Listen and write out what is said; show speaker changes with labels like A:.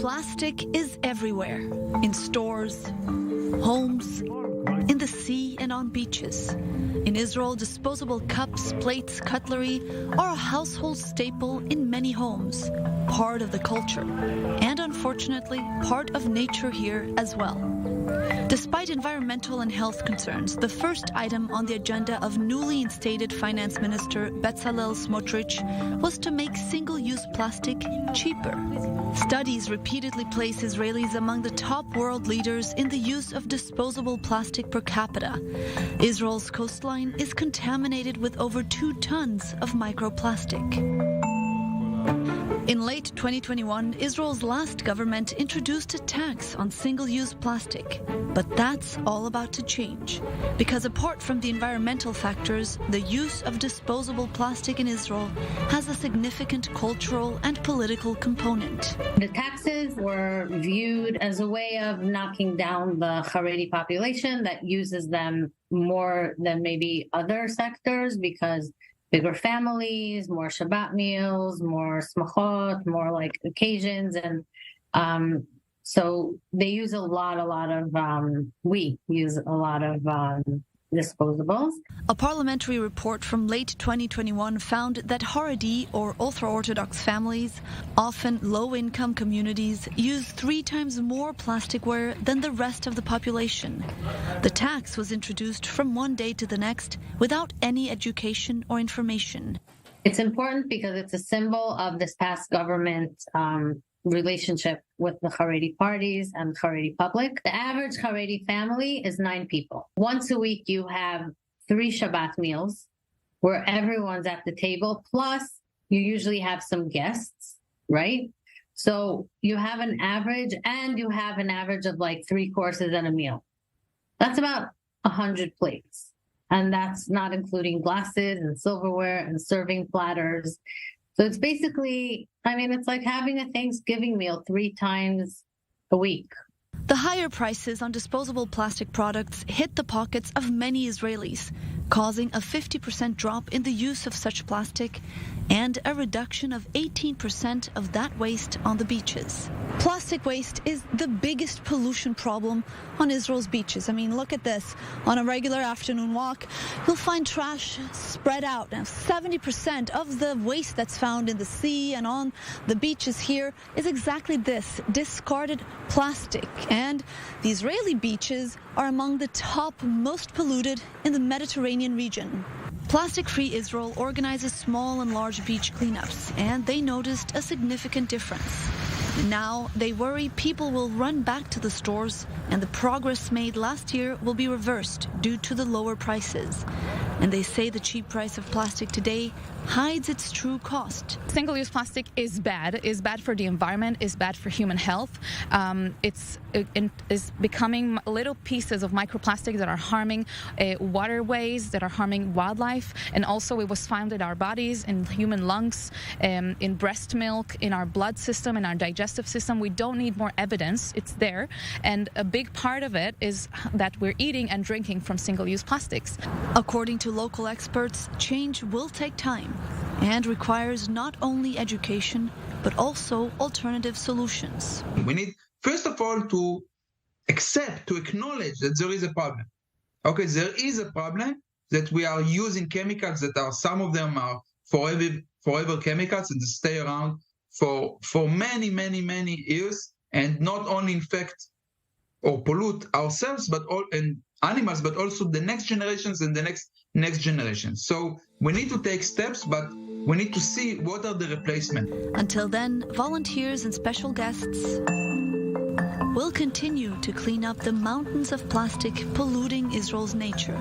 A: Plastic is everywhere, in stores, homes, in the sea and on beaches. In Israel, disposable cups, plates, cutlery are a household staple in many homes, part of the culture, and unfortunately, part of nature here as well. Despite environmental and health concerns, the first item on the agenda of newly instated Finance Minister Bezalel Smotrich was to make single-use plastic cheaper. Studies repeatedly place Israelis among the top world leaders in the use of disposable plastic per capita. Israel's coastline is contaminated with over 2 tons of microplastic. In late 2021, Israel's last government introduced a tax on single-use plastic. But that's all about to change. Because apart from the environmental factors, the use of disposable plastic in Israel has a significant cultural and political component.
B: The taxes were viewed as a way of knocking down the Haredi population that uses them more than maybe other sectors because bigger families, more Shabbat meals, more smachot, more like occasions. And so they use we use a lot of disposables.
A: A parliamentary report from late 2021 found that Haredi, or ultra-Orthodox families, often low-income communities, use 3 times more plasticware than the rest of the population. The tax was introduced from one day to the next without any education or information.
B: It's important because it's a symbol of this past government relationship with the Haredi parties and the Haredi public. The average Haredi family is 9 people. Once a week, you have 3 Shabbat meals where everyone's at the table, plus you usually have some guests, right? So you have an average, and you have an average of like 3 courses and a meal. That's about 100 plates. And that's not including glasses and silverware and serving platters. So it's basically, it's like having a Thanksgiving meal 3 times a week.
A: The higher prices on disposable plastic products hit the pockets of many Israelis, causing a 50% drop in the use of such plastic and a reduction of 18% of that waste on the beaches. Plastic waste is the biggest pollution problem on Israel's beaches. Look at this. On a regular afternoon walk, you'll find trash spread out. Now, 70% of the waste that's found in the sea and on the beaches here is exactly this, discarded plastic. And the Israeli beaches are among the top most polluted in the Mediterranean region. Plastic-Free Israel organizes small and large beach cleanups, and they noticed a significant difference. Now they worry people will run back to the stores and the progress made last year will be reversed due to the lower prices. And they say the cheap price of plastic today hides its true cost.
C: Single-use plastic is bad for the environment, is bad for human health. It's becoming little pieces of microplastic that are harming waterways, that are harming wildlife, and also it was found in our bodies, in human lungs, in breast milk, in our blood system, in our digestive system. We don't need more evidence, it's there, and a big part of it is that we're eating and drinking from single-use plastics.
A: According to local experts, change will take time and requires not only education, but also alternative solutions.
D: We need, first of all, to acknowledge that there is a problem. Okay, there is a problem that we are using chemicals that are, some of them are forever chemicals and they stay around for many, many, many years and not only infect or pollute ourselves, and animals, but also the next generations and the next generations. So we need to take steps, but we need to see what are the replacements.
A: Until then, volunteers and special guests will continue to clean up the mountains of plastic polluting Israel's nature.